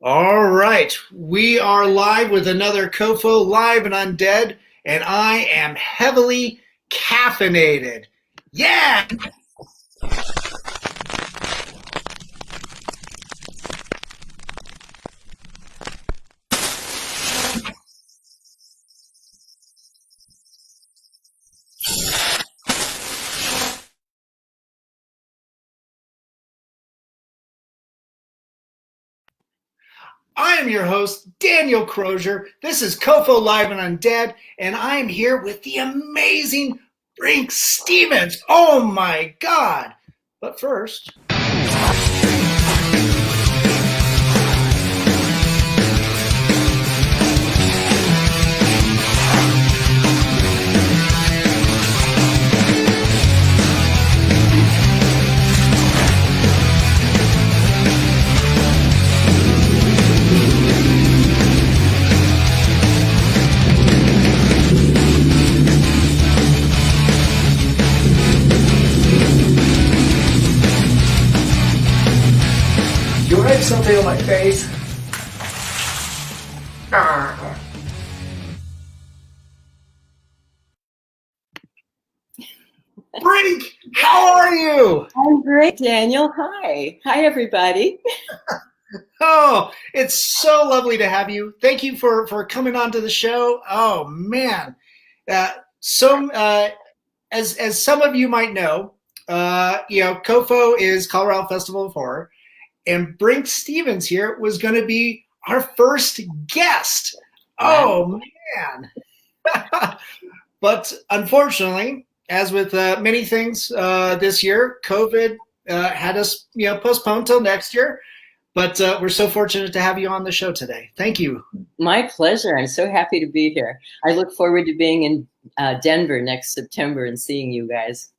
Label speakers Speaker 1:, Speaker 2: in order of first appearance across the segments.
Speaker 1: All right, we are live with another COFOH Live and Undead, and I am heavily caffeinated. Yeah! I am your host, Daniel Crosier. This is COFOH Live and Undead, and I'm here with the amazing Brinke Stevens. Oh my God! But first, do I have something on my face? Brinke, how are you?
Speaker 2: I'm great, Daniel. Hi. Hi, everybody.
Speaker 1: Oh, it's so lovely to have you. Thank you for coming on to the show. Oh man, uh, so as some of you might know, COFOH is Colorado Festival of Horror, and Brinke Stevens here was going to be our first guest. Oh man, but unfortunately, as with many things this year, COVID had us postponed till next year. But we're so fortunate to have you on the show today. Thank you.
Speaker 2: My pleasure. I'm so happy to be here. I look forward to being in Denver next September and seeing you guys.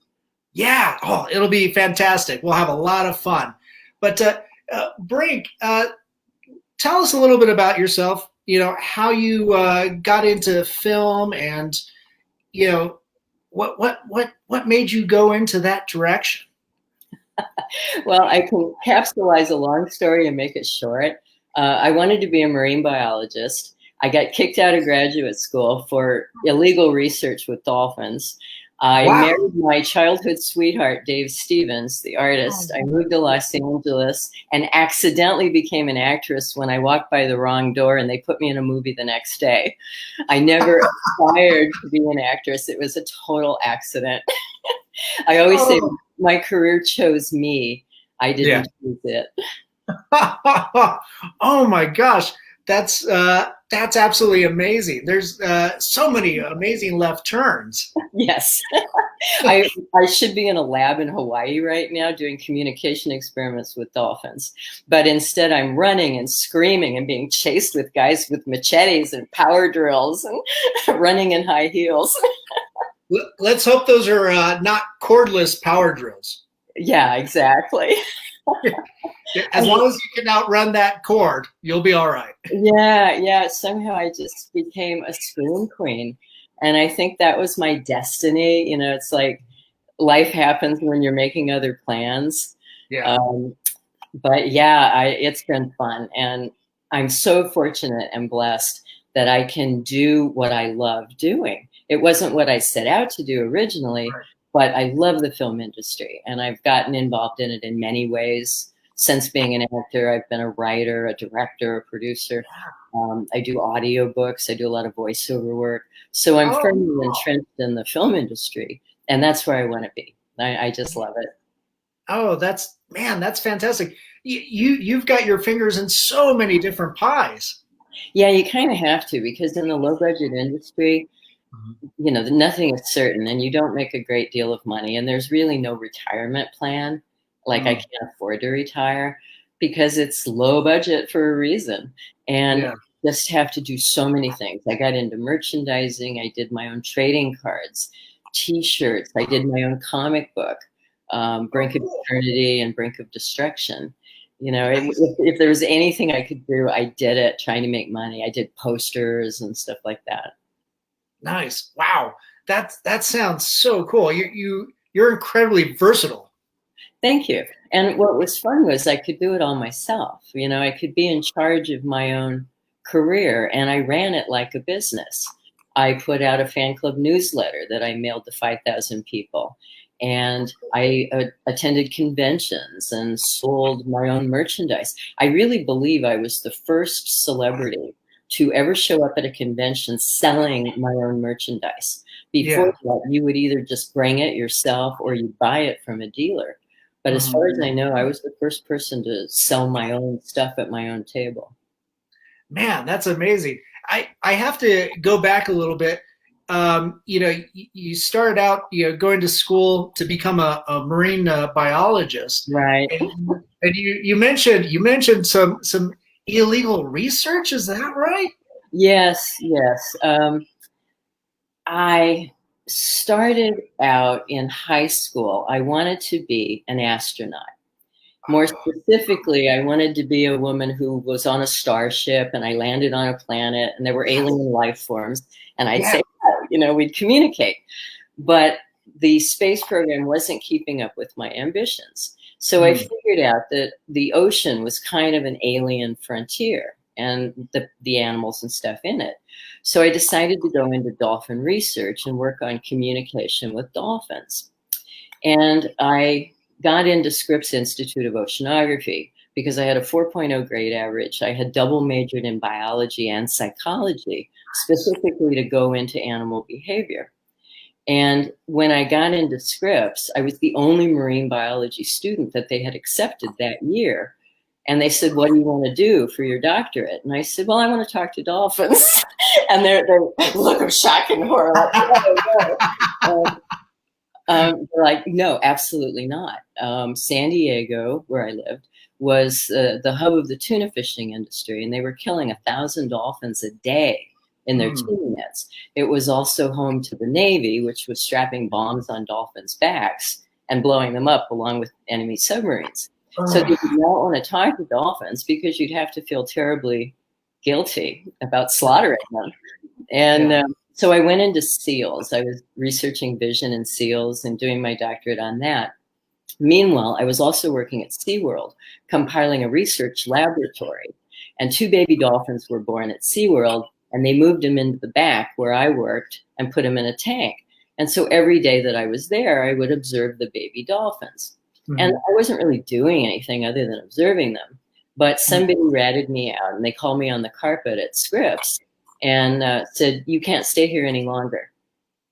Speaker 1: Yeah. Oh, it'll be fantastic. We'll have a lot of fun. But Brinke, tell us a little bit about yourself. How you got into film, and what made you go into that direction.
Speaker 2: Well, I can capsulize a long story and make it short. I wanted to be a marine biologist. I got kicked out of graduate school for illegal research with dolphins. I married my childhood sweetheart, Dave Stevens, the artist. I moved to Los Angeles and accidentally became an actress when I walked by the wrong door and they put me in a movie the next day. I never aspired to be an actress. It was a total accident. I always say my career chose me. I didn't choose it.
Speaker 1: Oh my gosh, that's absolutely amazing. There's so many amazing left turns.
Speaker 2: Yes. I should be in a lab in Hawaii right now doing communication experiments with dolphins. But instead I'm running and screaming and being chased with guys with machetes and power drills and running in high heels.
Speaker 1: Let's hope those are not cordless power drills.
Speaker 2: Yeah, exactly.
Speaker 1: As long as you can outrun that cord, you'll be all right.
Speaker 2: Yeah. Somehow I just became a scream queen. And I think that was my destiny. It's like life happens when you're making other plans.
Speaker 1: Yeah.
Speaker 2: But yeah, it's been fun. And I'm so fortunate and blessed that I can do what I love doing. It wasn't what I set out to do originally, right, but I love the film industry and I've gotten involved in it in many ways. Since being an actor, I've been a writer, a director, a producer. I do audiobooks. I do a lot of voiceover work. So I'm firmly entrenched in the film industry, and that's where I want to be. I just love it.
Speaker 1: Oh, that's fantastic. You've got your fingers in so many different pies.
Speaker 2: Yeah, you kind of have to, because in the low budget industry, nothing is certain and you don't make a great deal of money. And there's really no retirement plan. Like I can't afford to retire because it's low budget for a reason. And just have to do so many things. I got into merchandising. I did my own trading cards, T-shirts. I did my own comic book, Brink of Eternity and Brink of Destruction. If there was anything I could do, I did it, trying to make money. I did posters and stuff like that.
Speaker 1: Nice. Wow. That sounds so cool. You're incredibly versatile.
Speaker 2: Thank you. And what was fun was I could do it all myself. You know, I could be in charge of my own career, and I ran it like a business. I put out a fan club newsletter that I mailed to 5,000 people. And I attended conventions and sold my own merchandise. I really believe I was the first celebrity to ever show up at a convention selling my own merchandise. Before that, you would either just bring it yourself or you buy it from a dealer. But as far as I know, I was the first person to sell my own stuff at my own table.
Speaker 1: Man, that's amazing. I have to go back a little bit. You know, you started out, you know, going to school to become a marine biologist,
Speaker 2: right?
Speaker 1: And you mentioned some illegal research. Is that right?
Speaker 2: Yes, yes. I started out in high school. I wanted to be an astronaut. More specifically, I wanted to be a woman who was on a starship and I landed on a planet and there were alien life forms. And I'd say, oh, you know, we'd communicate. But the space program wasn't keeping up with my ambitions. So I figured out that the ocean was kind of an alien frontier and the animals and stuff in it. So I decided to go into dolphin research and work on communication with dolphins. And I got into Scripps Institute of Oceanography because I had a 4.0 grade average. I had double majored in biology and psychology, specifically to go into animal behavior. And when I got into Scripps, I was the only marine biology student that they had accepted that year. And they said, what do you want to do for your doctorate? And I said, well, I want to talk to dolphins. And their look of shock and horror. They're like, no, absolutely not. San Diego, where I lived, was the hub of the tuna fishing industry, and they were killing 1,000 dolphins a day in their tuna nets. It was also home to the Navy, which was strapping bombs on dolphins' backs and blowing them up along with enemy submarines. So they did not want to talk to dolphins because you'd have to feel terribly guilty about slaughtering them. And so I went into seals. I was researching vision in seals and doing my doctorate on that. Meanwhile, I was also working at SeaWorld, compiling a research laboratory. And 2 baby dolphins were born at SeaWorld, and they moved them into the back where I worked and put them in a tank. And so every day that I was there, I would observe the baby dolphins. And I wasn't really doing anything other than observing them. But somebody ratted me out, and they called me on the carpet at Scripps and said, you can't stay here any longer.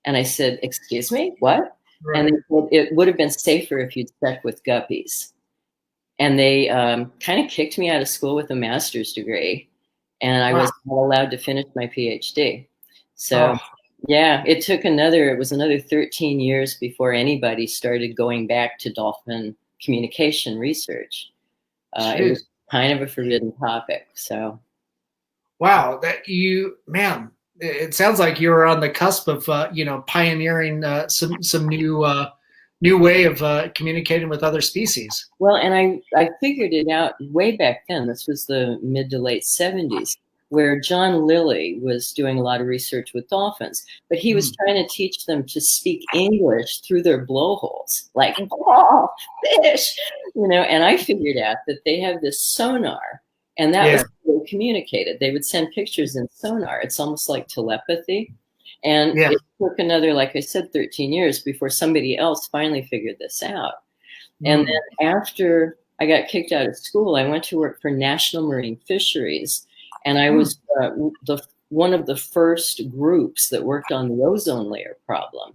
Speaker 2: And I said, excuse me, what? Right. And they said, it would have been safer if you'd stuck with guppies. And they kind of kicked me out of school with a master's degree. And I was not allowed to finish my PhD. So yeah, it was another 13 years before anybody started going back to dolphin communication research. It was kind of a forbidden topic. So,
Speaker 1: wow, man, it sounds like you were on the cusp of pioneering some new way of communicating with other species.
Speaker 2: Well, and I figured it out way back then. This was the mid to late 70s. Where John Lilly was doing a lot of research with dolphins, but he was trying to teach them to speak English through their blowholes, like, oh, fish, and I figured out that they have this sonar, and that was how they communicated. They would send pictures in sonar. It's almost like telepathy. And it took another, like I said, 13 years before somebody else finally figured this out. And then after I got kicked out of school, I went to work for National Marine Fisheries. And I was one of the first groups that worked on the ozone layer problem.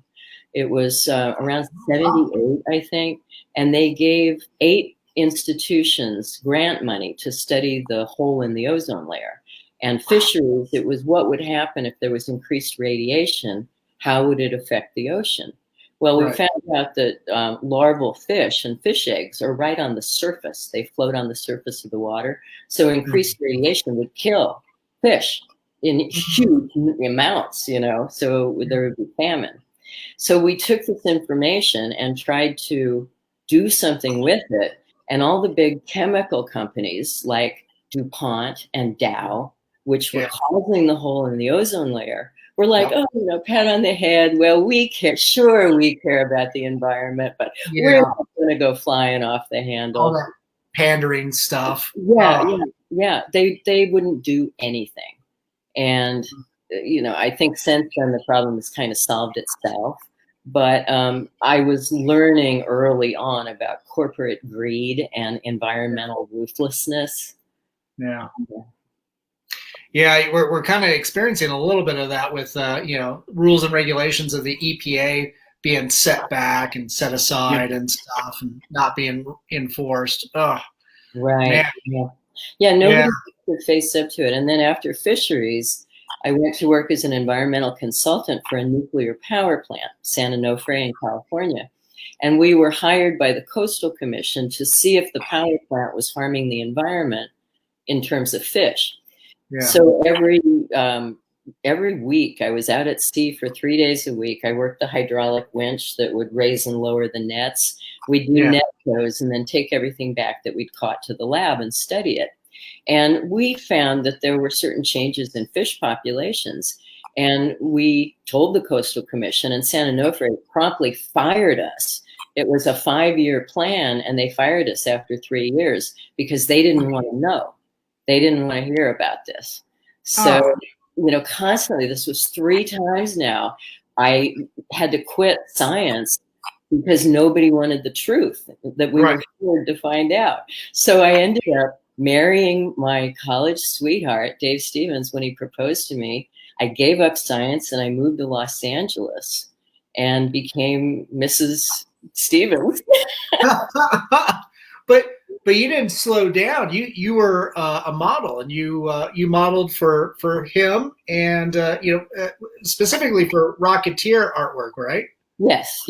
Speaker 2: It was around 78, I think, and they gave 8 institutions grant money to study the hole in the ozone layer. And fisheries, it was what would happen if there was increased radiation, how would it affect the ocean? Well, we found out that larval fish and fish eggs are right on the surface. They float on the surface of the water. So increased radiation would kill fish in huge amounts, so there would be famine. So we took this information and tried to do something with it. And all the big chemical companies like DuPont and Dow, which were causing the hole in the ozone layer, We're like,
Speaker 1: Yep.
Speaker 2: oh, pat on the head. Well, we care about the environment, but we're
Speaker 1: Yeah.
Speaker 2: not going to go flying off the
Speaker 1: All
Speaker 2: handle.
Speaker 1: that pandering stuff.
Speaker 2: Yeah. They wouldn't do anything. And, I think since then the problem has kind of solved itself. But I was learning early on about corporate greed and environmental ruthlessness.
Speaker 1: Yeah. Yeah, we're kind of experiencing a little bit of that with rules and regulations of the EPA being set back and set aside and stuff, and not being enforced. Oh,
Speaker 2: Right.
Speaker 1: man.
Speaker 2: Nobody could face up to it. And then after fisheries, I went to work as an environmental consultant for a nuclear power plant, San Onofre in California. And we were hired by the Coastal Commission to see if the power plant was harming the environment in terms of fish.
Speaker 1: Yeah.
Speaker 2: So every week I was out at sea for 3 days a week. I worked the hydraulic winch that would raise and lower the nets. We'd do net shows and then take everything back that we'd caught to the lab and study it. And we found that there were certain changes in fish populations. And we told the Coastal Commission, and San Onofre promptly fired us. It was a 5-year plan, and they fired us after 3 years because they didn't want to know. They didn't want to hear about this. So, constantly, this was 3 times now, I had to quit science because nobody wanted the truth that we were here to find out. So I ended up marrying my college sweetheart, Dave Stevens, when he proposed to me. I gave up science and I moved to Los Angeles and became Mrs. Stevens.
Speaker 1: But you didn't slow down. You were a model, and you modeled for him, and specifically for Rocketeer artwork, right?
Speaker 2: Yes.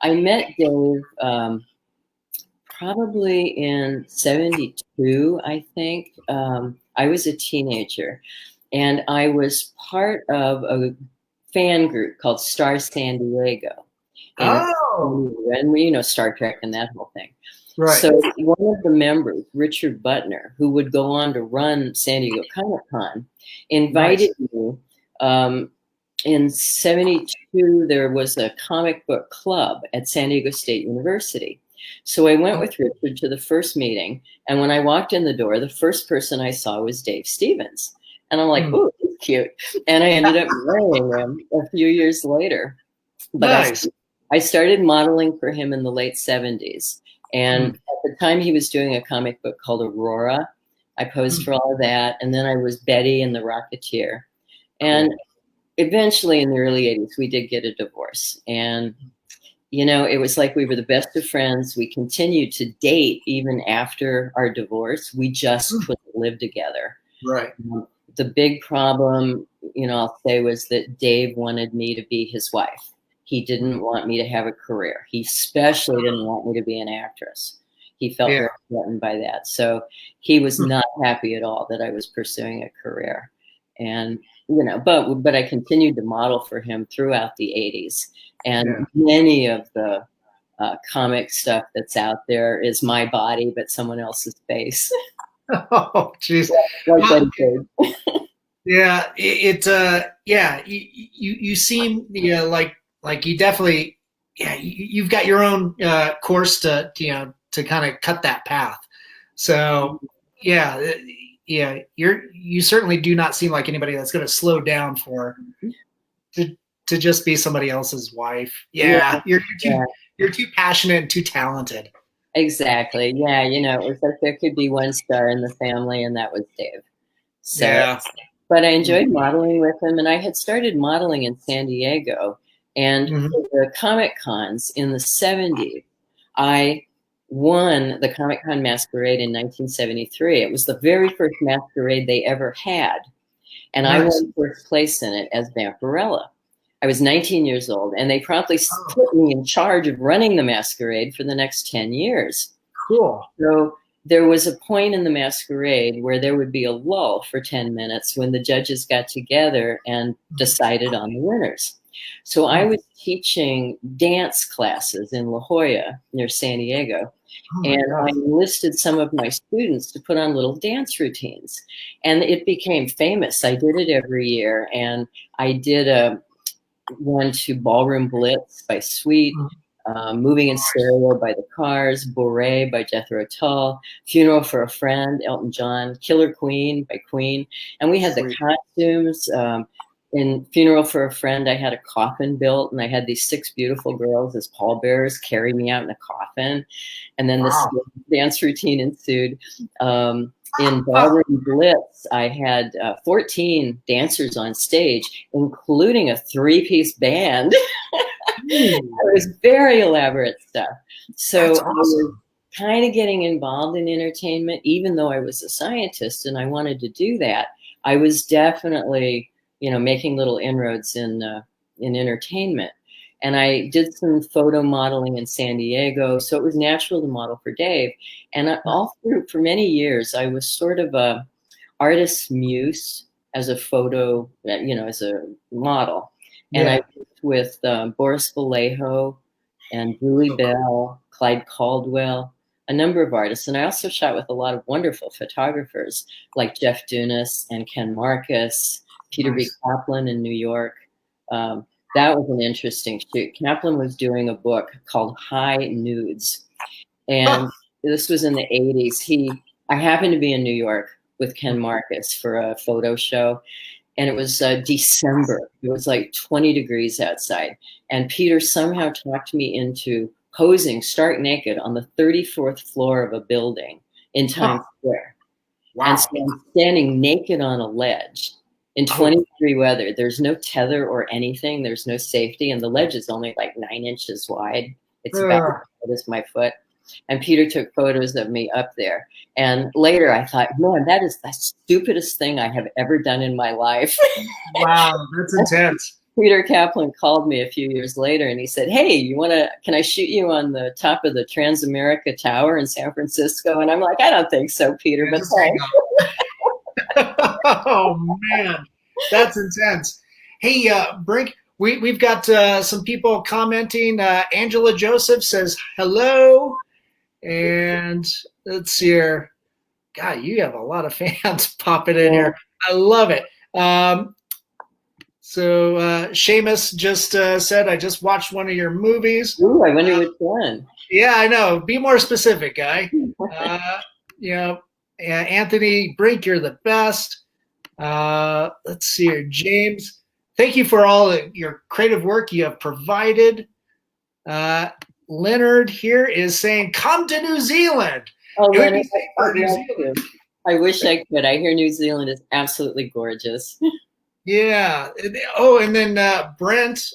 Speaker 2: I met Dave probably in '72, I think. I was a teenager, and I was part of a fan group called Star San Diego. And we, Star Trek and that whole thing. Right. So one of the members, Richard Butner, who would go on to run San Diego Comic-Con, invited me. In '72, there was a comic book club at San Diego State University. So I went with Richard to the first meeting. And when I walked in the door, the first person I saw was Dave Stevens. And I'm like, ooh, he's cute. And I ended up marrying him a few years later. But I started modeling for him in the late '70s. And at the time he was doing a comic book called Aurora. I posed for all of that. And then I was Betty in the Rocketeer. And eventually in the early '80s, we did get a divorce. And, it was like we were the best of friends. We continued to date even after our divorce. We just couldn't live together.
Speaker 1: Right.
Speaker 2: The big problem, I'll say, was that Dave wanted me to be his wife. He didn't want me to have a career. He especially didn't want me to be an actress. He felt very threatened by that. So he was not happy at all that I was pursuing a career. And, but I continued to model for him throughout the '80s. And many of the comic stuff that's out there is my body, but someone else's face.
Speaker 1: Oh, jeez. You seem like you definitely, you've got your own course to kind of cut that path. So you certainly do not seem like anybody that's going to slow down to just be somebody else's wife. You're too passionate and too talented.
Speaker 2: Exactly. Yeah, it was like there could be one star in the family, and that was Dave. So, but I enjoyed modeling with him, and I had started modeling in San Diego. And for the Comic Cons in the '70s, I won the Comic Con Masquerade in 1973. It was the very first masquerade they ever had. And I won first place in it as Vampirella. I was 19 years old, and they promptly put me in charge of running the masquerade for the next 10 years.
Speaker 1: Cool.
Speaker 2: So there was a point in the masquerade where there would be a lull for 10 minutes when the judges got together and decided on the winners. So I was teaching dance classes in La Jolla near San Diego. And I enlisted some of my students to put on little dance routines. And it became famous. I did it every year. And I did one to Ballroom Blitz by Sweet, Moving in Stereo by The Cars, Bourrée by Jethro Tull, Funeral for a Friend, Elton John, Killer Queen by Queen. And we had the costumes. In Funeral for a Friend, I had a coffin built, and I had these 6 beautiful girls as pallbearers carry me out in a coffin. And then this dance routine ensued. In Ballroom Blitz, I had 14 dancers on stage, including a 3-piece band. It was very elaborate stuff. So I was kind of getting involved in entertainment, even though I was a scientist and I wanted to do that. I was definitely, making little inroads in entertainment. And I did some photo modeling in San Diego, so it was natural to model for Dave. And for many years, I was sort of a artist's muse as a photo, as a model. And I worked with Boris Vallejo and Julie Bell, Clyde Caldwell, a number of artists. And I also shot with a lot of wonderful photographers like Jeff Dunas and Ken Marcus, Peter B. Kaplan in New York. That was an interesting shoot. Kaplan was doing a book called High Nudes. And this was in the 80s. I happened to be in New York with Ken Marcus for a photo show. And it was December. It was like 20 degrees outside. And Peter somehow talked me into posing stark naked on the 34th floor of a building in Times Square. Wow. And so I'm standing naked on a ledge in 20-degree weather. There's no tether or anything. There's no safety. And the ledge is only like 9 inches wide. It's about as my foot. And Peter took photos of me up there. And later I thought, man, that is the stupidest thing I have ever done in my life.
Speaker 1: Wow, that's intense.
Speaker 2: Peter Kaplan called me a few years later and he said, hey, can I shoot you on the top of the Transamerica Tower in San Francisco? And I'm like, I don't think so, Peter, but thanks.
Speaker 1: Oh, man, that's intense. Hey, Brink, we've got some people commenting. Angela Joseph says hello. And let's see here. God, you have a lot of fans popping in here. I love it. So Seamus just said, I just watched one of your movies.
Speaker 2: Ooh, I wonder which one.
Speaker 1: Yeah, I know. Be more specific, guy. Anthony Brink, you're the best. Let's see here. James, thank you for all your creative work you have provided. Leonard here is saying, come to New Zealand.
Speaker 2: Oh, Leonard, I wish I could. I hear New Zealand is absolutely gorgeous.
Speaker 1: Yeah. Oh, and then Brent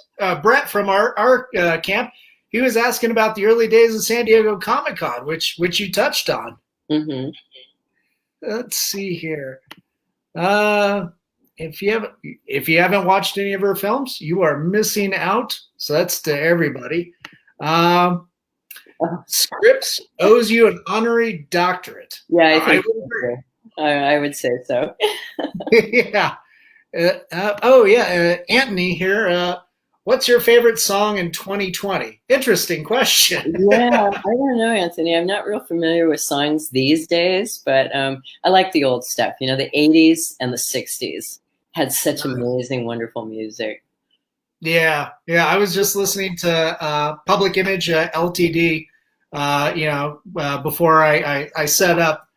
Speaker 1: from our camp, he was asking about the early days of San Diego Comic-Con, which you touched on.
Speaker 2: Mm-hmm.
Speaker 1: Let's see here. If you haven't watched any of her films, you are missing out. So that's to everybody. Scripps owes you an honorary doctorate.
Speaker 2: Yeah, I would say so.
Speaker 1: Yeah. Anthony here. What's your favorite song in 2020? Interesting question.
Speaker 2: Yeah, I don't know, Anthony. I'm not real familiar with songs these days, but I like the old stuff. The 80s and the 60s had such amazing, wonderful music.
Speaker 1: Yeah. I was just listening to Public Image LTD, before I set up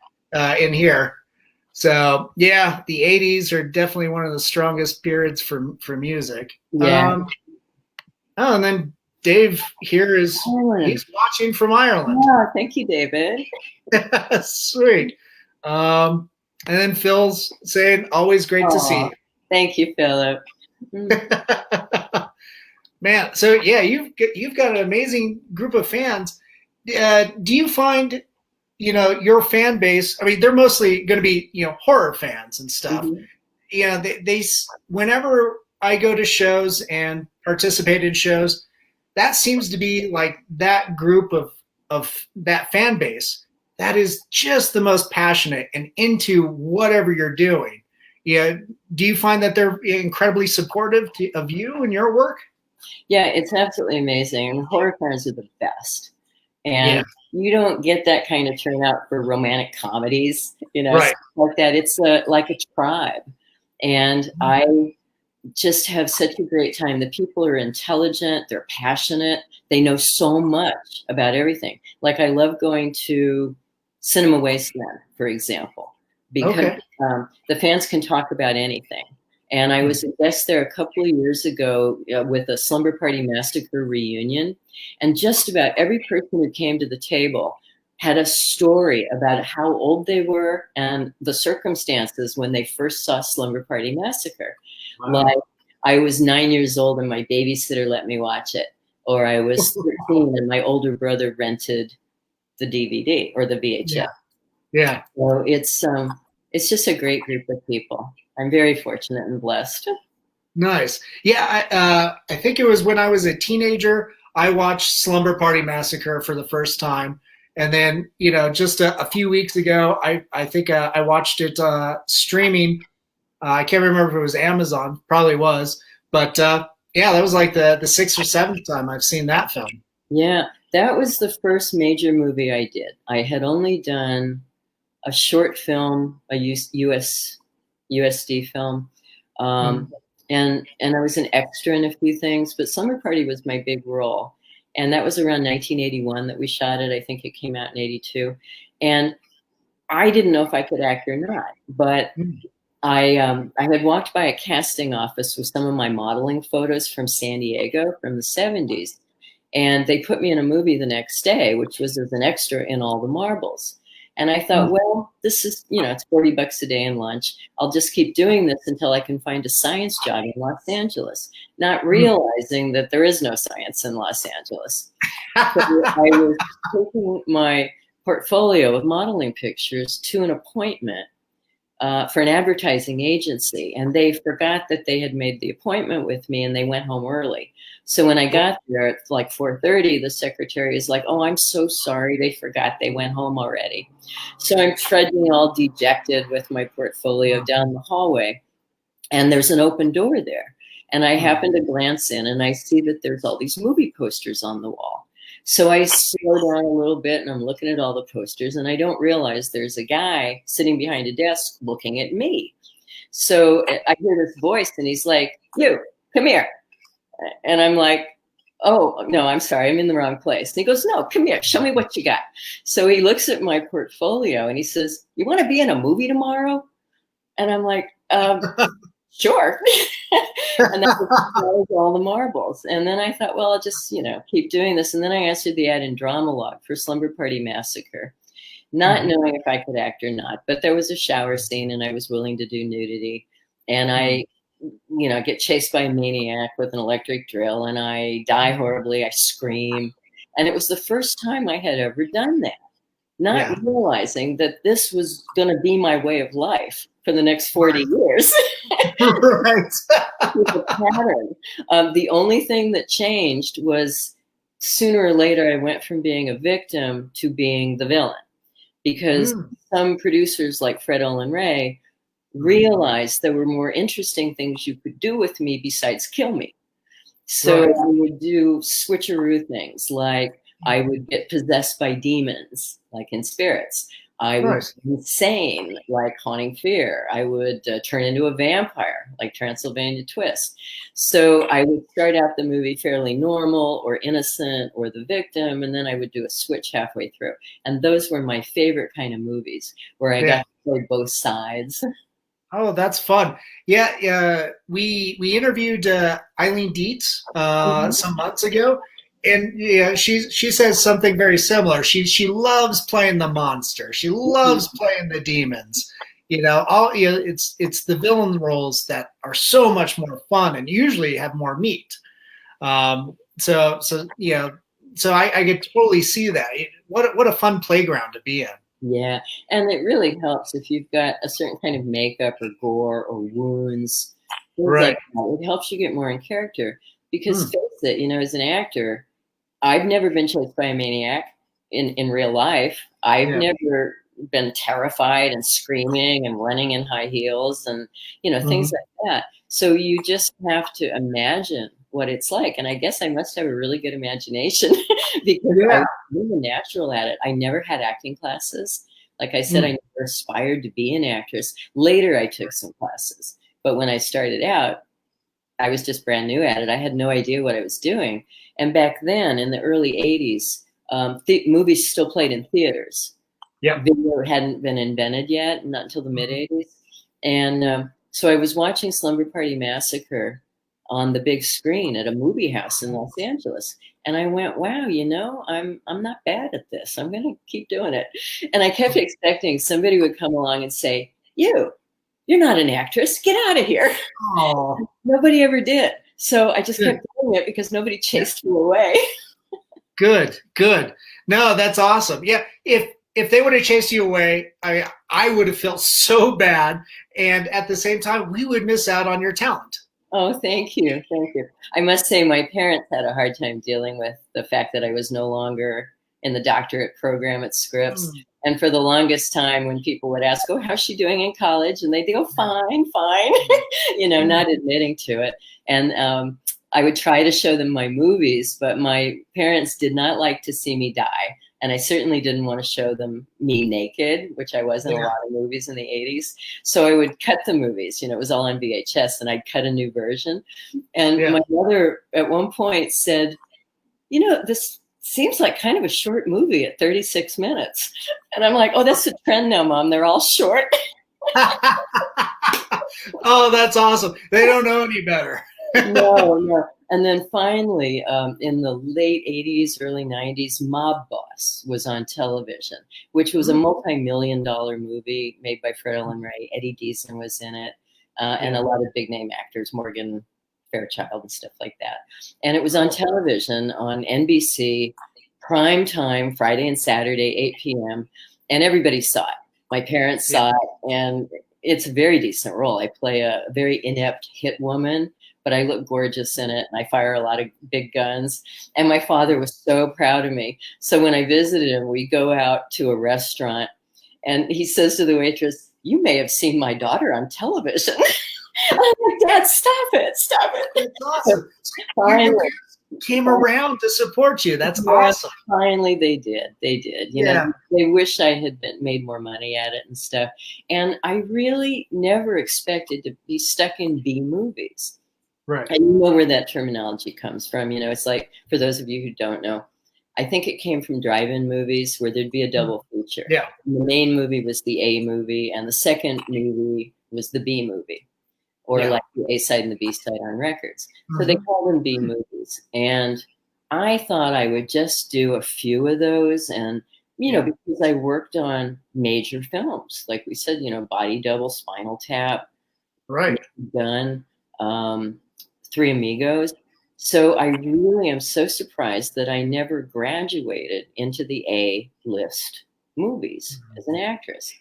Speaker 1: in here. So yeah, the 80s are definitely one of the strongest periods for music.
Speaker 2: Yeah.
Speaker 1: And then Dave here he's watching from Ireland.
Speaker 2: Oh, thank you, David.
Speaker 1: Sweet. And then Phil's saying, always great to see you.
Speaker 2: Thank you, Philip.
Speaker 1: Man, so yeah, you've got an amazing group of fans. Do you find, your fan base? I mean, they're mostly going to be, horror fans and stuff. Mm-hmm. They whenever I go to shows and participate in shows, that seems to be like that group of that fan base that is just the most passionate and into whatever you're doing. Yeah. Do you find that they're incredibly supportive of you and your work?
Speaker 2: Yeah, it's absolutely amazing. Horror fans are the best. And you don't get that kind of turnout for romantic comedies,
Speaker 1: Right.
Speaker 2: stuff like that. It's like a tribe. And I just have such a great time. The people are intelligent, they're passionate, they know so much about everything. Like I love going to Cinema Wasteland, for example, because the fans can talk about anything. And I was a guest there a couple of years ago with a Slumber Party Massacre reunion. And just about every person who came to the table had a story about how old they were and the circumstances when they first saw Slumber Party Massacre. Wow. Like I was 9 years old and my babysitter let me watch it. Or I was 13 and my older brother rented the DVD or the VHS.
Speaker 1: Yeah.
Speaker 2: So it's just a great group of people. I'm very fortunate and blessed.
Speaker 1: Nice. Yeah, I think it was when I was a teenager, I watched Slumber Party Massacre for the first time. And then, just a few weeks ago, I think I watched it streaming. I can't remember if it was Amazon, probably was. But yeah, that was like the sixth or seventh time I've seen that film.
Speaker 2: Yeah, that was the first major movie I did. I had only done a short film, a USD film. And I was an extra in a few things, but Slumber Party was my big role. And that was around 1981 that we shot it. I think it came out in 82. And I didn't know if I could act or not, but I had walked by a casting office with some of my modeling photos from San Diego from the 70s. And they put me in a movie the next day, which was as an extra in All the Marbles. And I thought, well, this is, it's $40 a day and lunch. I'll just keep doing this until I can find a science job in Los Angeles, not realizing that there is no science in Los Angeles. So I was taking my portfolio of modeling pictures to an appointment for an advertising agency. And they forgot that they had made the appointment with me and they went home early. So when I got there at like 4:30, the secretary is like, oh, I'm so sorry. They forgot they went home already. So I'm trudging all dejected with my portfolio down the hallway. And there's an open door there. And I happen to glance in and I see that there's all these movie posters on the wall. So I slow down a little bit and I'm looking at all the posters and I don't realize there's a guy sitting behind a desk looking at me. So I hear this voice and he's like, you, come here. And I'm like, oh, no, I'm sorry, I'm in the wrong place. And he goes, no, come here, show me what you got. So he looks at my portfolio and he says, you want to be in a movie tomorrow? And I'm like, sure. And that was All the Marbles. And then I thought, well, I'll just, keep doing this. And then I answered the ad in Drama Log for Slumber Party Massacre, not knowing if I could act or not. But there was a shower scene and I was willing to do nudity. And I get chased by a maniac with an electric drill and I die horribly. I scream. And it was the first time I had ever done that, not realizing that this was going to be my way of life for the next 40 years.
Speaker 1: Right.
Speaker 2: The pattern. The only thing that changed was sooner or later I went from being a victim to being the villain, because some producers like Fred Olen Ray realized there were more interesting things you could do with me besides kill me. So we would do switcheroo things, like I would get possessed by demons, like in Spirits. I would be insane, like Haunting Fear. I would turn into a vampire, like Transylvania Twist. So I would start out the movie fairly normal or innocent or the victim, and then I would do a switch halfway through. And those were my favorite kind of movies, where I got to play both sides.
Speaker 1: Oh, that's fun. Yeah, we interviewed Eileen Dietz some months ago, and she says something very similar. She loves playing the monster. She loves playing the demons. It's the villain roles that are so much more fun and usually have more meat. So I could totally see that. What a fun playground to be in.
Speaker 2: Yeah, and it really helps if you've got a certain kind of makeup or gore or wounds. Like that. It helps you get more in character, because face it, as an actor, I've never been chased by a maniac in real life. I've never been terrified and screaming and running in high heels and, things like that. So you just have to imagine what it's like. And I guess I must have a really good imagination because I was really natural at it. I never had acting classes. Like I said, I never aspired to be an actress. Later, I took some classes. But when I started out, I was just brand new at it. I had no idea what I was doing. And back then, in the early 80s, movies still played in theaters.
Speaker 1: Yeah.
Speaker 2: Video hadn't been invented yet, not until the mid 80s. And so I was watching Slumber Party Massacre on the big screen at a movie house in Los Angeles. And I went, wow, you know, I'm not bad at this. I'm going to keep doing it. And I kept expecting somebody would come along and say, you're not an actress. Get out of here.
Speaker 1: Oh.
Speaker 2: Nobody ever did. So I just kept doing it because nobody chased me away.
Speaker 1: Good. No, that's awesome. Yeah. If they would have chased you away, I would have felt so bad. And at the same time, we would miss out on your talent.
Speaker 2: Oh, thank you. Thank you. I must say my parents had a hard time dealing with the fact that I was no longer in the doctorate program at Scripps. And for the longest time, when people would ask, oh, how's she doing in college? And they'd go, fine, you know, not admitting to it. And I would try to show them my movies, but my parents did not like to see me die. And I certainly didn't want to show them me naked, which I was in a lot of movies in the 80s. So I would cut the movies, you know, it was all on VHS, and I'd cut a new version. And my mother at one point said, you know, this seems like kind of a short movie at 36 minutes. And I'm like, oh, that's the trend now, Mom. They're all short.
Speaker 1: Oh, that's awesome. They don't know any better.
Speaker 2: No. And then finally, in the late 80s, early 90s, Mob Boss was on television, which was a multi-million-dollar movie made by Fred Olen Ray. Eddie Deason was in it, and a lot of big-name actors, Morgan Fairchild and stuff like that. And it was on television on NBC, prime time, Friday and Saturday, 8 p.m., and everybody saw it. My parents saw it, and it's a very decent role. I play a very inept hit woman, but I look gorgeous in it, and I fire a lot of big guns. And my father was so proud of me. So when I visited him, we go out to a restaurant, and he says to the waitress, you may have seen my daughter on television. I'm like, Dad, stop it.
Speaker 1: That's awesome. Finally, came around to support you. That's awesome.
Speaker 2: Finally, they did. You know, they wish I had made more money at it and stuff. And I really never expected to be stuck in B movies.
Speaker 1: Right.
Speaker 2: And you know where that terminology comes from. You know, it's like, for those of you who don't know, I think it came from drive-in movies where there'd be a double feature.
Speaker 1: Yeah.
Speaker 2: And the main movie was the A movie, and the second movie was the B movie, or like the A side and the B side on records. So they call them B movies. And I thought I would just do a few of those. And, you know, because I worked on major films, like we said, you know, Body Double, Spinal Tap, Gun, Three Amigos. So I really am so surprised that I never graduated into the A-list movies as an actress.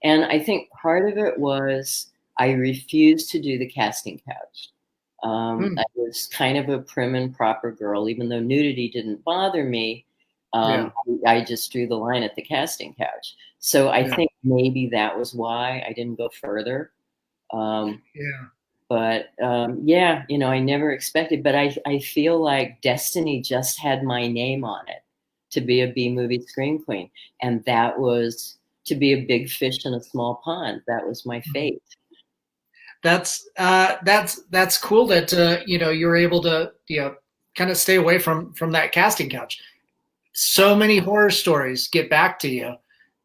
Speaker 2: And I think part of it was I refused to do the casting couch. I was kind of a prim and proper girl, even though nudity didn't bother me. I just drew the line at the casting couch. So I think maybe that was why I didn't go further. But you know, I never expected, but I feel like destiny just had my name on it to be a B movie scream queen. And that was to be a big fish in a small pond. That was my fate.
Speaker 1: That's cool that you know, you're able to, you know, kind of stay away from that casting couch. So many horror stories get back to you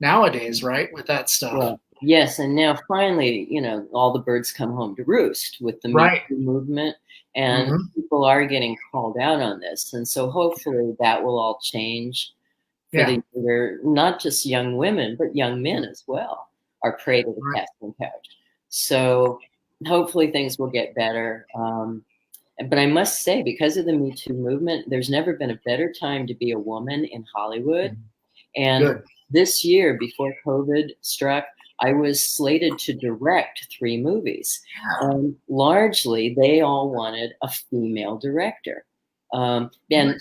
Speaker 1: nowadays, right? With that stuff.
Speaker 2: Well, yes, and now finally, you know, all the birds come home to roost with the Me Too movement, and people are getting called out on this, and so hopefully that will all change for the younger, not just young women, but young men as well are prey to the casting couch. So hopefully things will get better. But I must say, because of the Me Too movement, there's never been a better time to be a woman in Hollywood. And this year, before COVID struck, I was slated to direct 3 movies. Largely, they all wanted a female director. And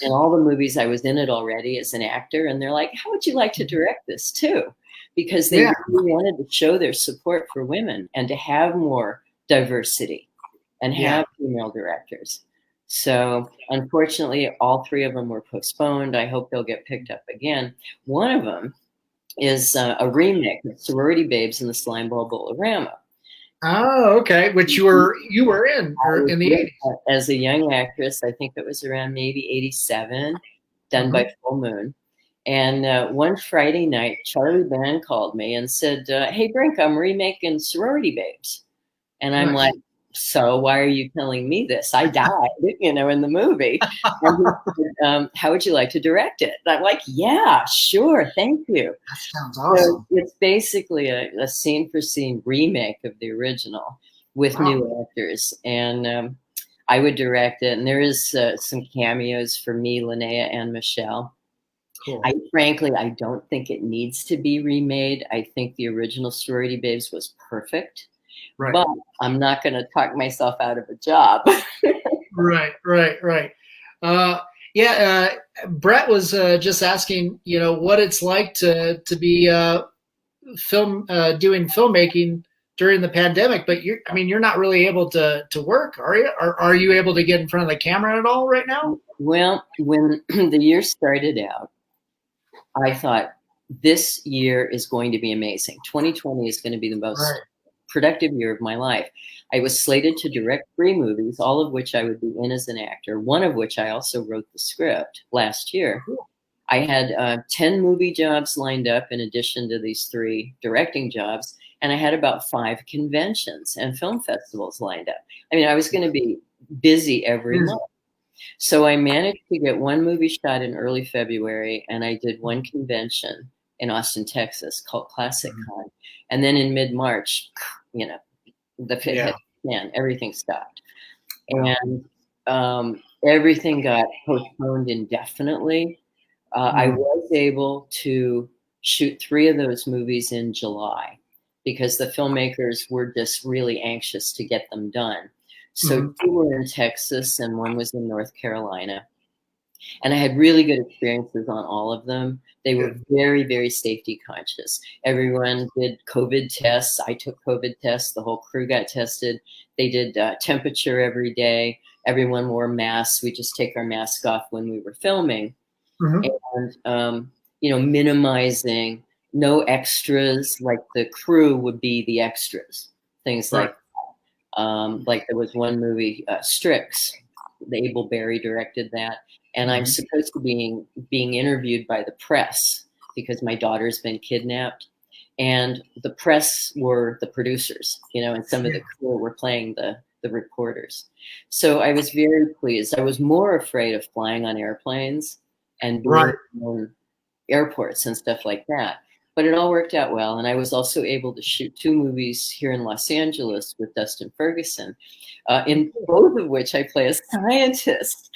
Speaker 2: all the movies, I was in it already as an actor. And they're like, how would you like to direct this too? Because they really wanted to show their support for women and to have more diversity and have female directors. So unfortunately, all three of them were postponed. I hope they'll get picked up again. One of them is a remake of Sorority Babes in the Slimeball Bowl-O-Rama.
Speaker 1: Oh, okay. Which you were in, or in the 80s.
Speaker 2: As a young actress, I think it was around maybe 87, done by Full Moon. And one Friday night, Charlie Band called me and said, hey, Brink, I'm remaking Sorority Babes. And I'm like, so why are you telling me this? I died, in the movie. And he said, how would you like to direct it? And I'm like, yeah, sure, thank you.
Speaker 1: That sounds awesome. So
Speaker 2: it's basically a scene-for-scene remake of the original with new actors. And I would direct it. And there is some cameos for me, Linnea, and Michelle. Cool. Frankly, I don't think it needs to be remade. I think the original Sorority Babes was perfect. Right. But I'm not going to talk myself out of a job.
Speaker 1: Right. Brett was just asking, what it's like to be doing filmmaking during the pandemic. But you're not really able to work, are you? Are you able to get in front of the camera at all right now?
Speaker 2: Well, when the year started out, I thought this year is going to be amazing. 2020 is going to be the most productive year of my life. I was slated to direct 3 movies, all of which I would be in as an actor, one of which I also wrote the script last year. Cool. I had 10 movie jobs lined up in addition to these 3 directing jobs, and I had about 5 conventions and film festivals lined up. I was going to be busy every month. So I managed to get 1 movie shot in early February, and I did 1 convention in Austin, Texas, called Classic Con. And then in mid-March, the pit hit again, everything stopped. And everything got postponed indefinitely. I was able to shoot 3 of those movies in July because the filmmakers were just really anxious to get them done. So 2 were in Texas and 1 was in North Carolina. And I had really good experiences on all of them. They were very, very safety conscious. Everyone did COVID tests. I took COVID tests. The whole crew got tested. They did temperature every day. Everyone wore masks. We just take our mask off when we were filming. And, minimizing no extras, like the crew would be the extras. Things like there was one movie, Strix. Abel Berry directed that. And I'm supposed to be being interviewed by the press because my daughter's been kidnapped. And the press were the producers, and some of the crew were playing the reporters. So I was very pleased. I was more afraid of flying on airplanes and being on airports and stuff like that. But it all worked out well. And I was also able to shoot 2 movies here in Los Angeles with Dustin Ferguson, in both of which I play a scientist.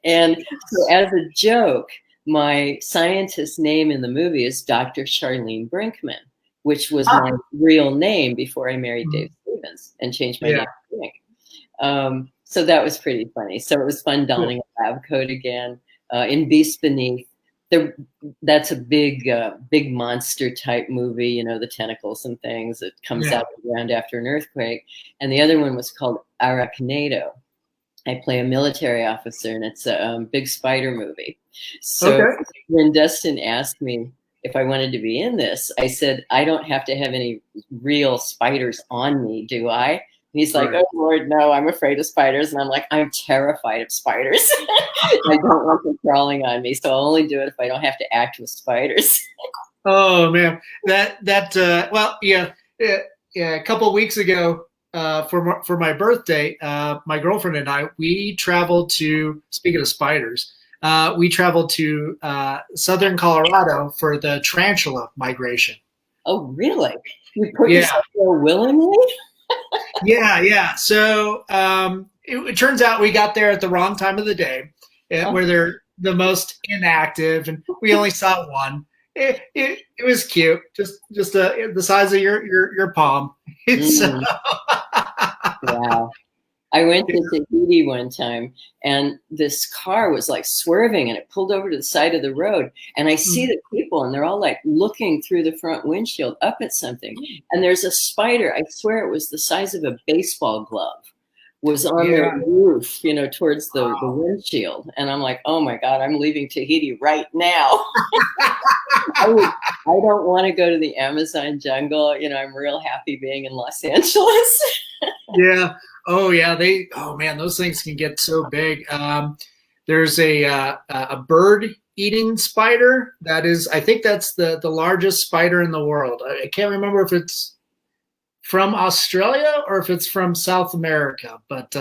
Speaker 2: And so as a joke, my scientist name in the movie is Dr. Charlene Brinkman, which was my real name before I married Dave Stevens and changed my name to Brink. So that was pretty funny. So it was fun donning a lab coat again. In Beast Beneath, that's a big monster type movie, the tentacles and things that comes out of the ground after an earthquake. And the other one was called Arachnado. I play a military officer, and it's a big spider movie. So when Dustin asked me if I wanted to be in this, I said, I don't have to have any real spiders on me, do I? He's like, oh, Lord, no, I'm afraid of spiders. And I'm like, I'm terrified of spiders. I don't want them crawling on me. So I'll only do it if I don't have to act with spiders.
Speaker 1: Oh, man. A couple of weeks ago, for my birthday, my girlfriend and I, we traveled to, speaking of spiders, we traveled to southern Colorado for the tarantula migration.
Speaker 2: Oh, really? You put yourself there willingly?
Speaker 1: Yeah. So it turns out we got there at the wrong time of the day, where they're the most inactive, and we only saw one. It was cute, just the size of your palm.
Speaker 2: Wow. I went to Tahiti one time, and this car was like swerving, and it pulled over to the side of the road. And I see the people, and they're all like looking through the front windshield up at something. And there's a spider. I swear it was the size of a baseball glove, was on their roof, you know, towards the windshield. And I'm like, oh my God, I'm leaving Tahiti right now. I don't want to go to the Amazon jungle. You know, I'm real happy being in Los Angeles.
Speaker 1: Yeah. Oh yeah. Oh man, those things can get so big. There's a bird eating spider that is, I think that's the largest spider in the world. I can't remember if it's from Australia or if it's from South America, but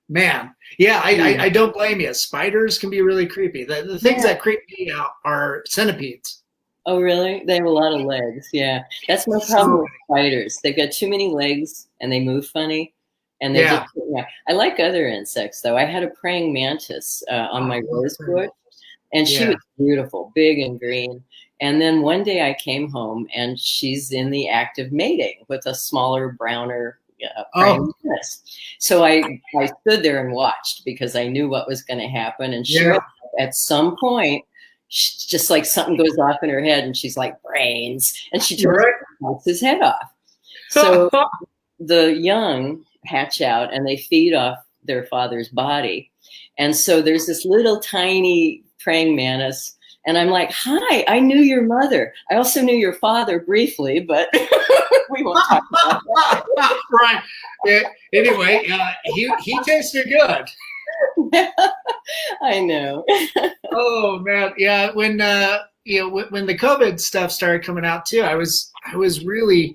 Speaker 1: man, yeah, I don't blame you. Spiders can be really creepy. The things that creep me out are centipedes.
Speaker 2: Oh, really? They have a lot of legs. Yeah. That's my problem with spiders. They've got too many legs and they move funny. And they just, I like other insects, though. I had a praying mantis on my rose bush, and she was beautiful, big and green. And then one day I came home, and she's in the act of mating with a smaller, browner praying mantis. So I stood there and watched because I knew what was going to happen. And sure, at some point, just like something goes off in her head, and she's like, brains. And she cuts his head off. So the young hatch out and they feed off their father's body. And so there's this little tiny praying mantis. And I'm like, hi, I knew your mother. I also knew your father briefly, but we won't talk about that.
Speaker 1: Right. Yeah. Anyway, he tasted good.
Speaker 2: I know.
Speaker 1: Oh man. Yeah. When when the COVID stuff started coming out too, I was really,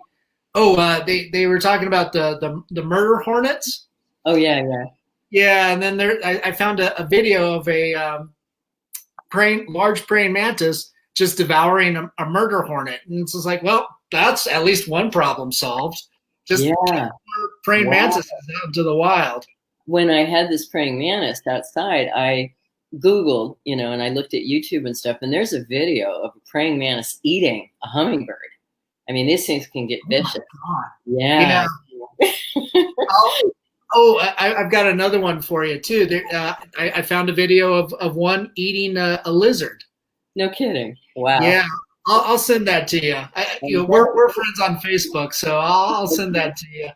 Speaker 1: they were talking about the murder hornets.
Speaker 2: Oh yeah.
Speaker 1: Yeah. And then I found a video of a large praying mantis just devouring a murder hornet. And it's just like, well, that's at least one problem solved. Just praying mantises out into the wild.
Speaker 2: When I had this praying mantis outside, I Googled, and I looked at YouTube and stuff, and there's a video of a praying mantis eating a hummingbird. I mean, these things can get vicious. Yeah.
Speaker 1: I've got another one for you too. I found a video of one eating a lizard.
Speaker 2: No kidding. Wow.
Speaker 1: Yeah, I'll send that to you. We're friends on Facebook, so I'll send that to you.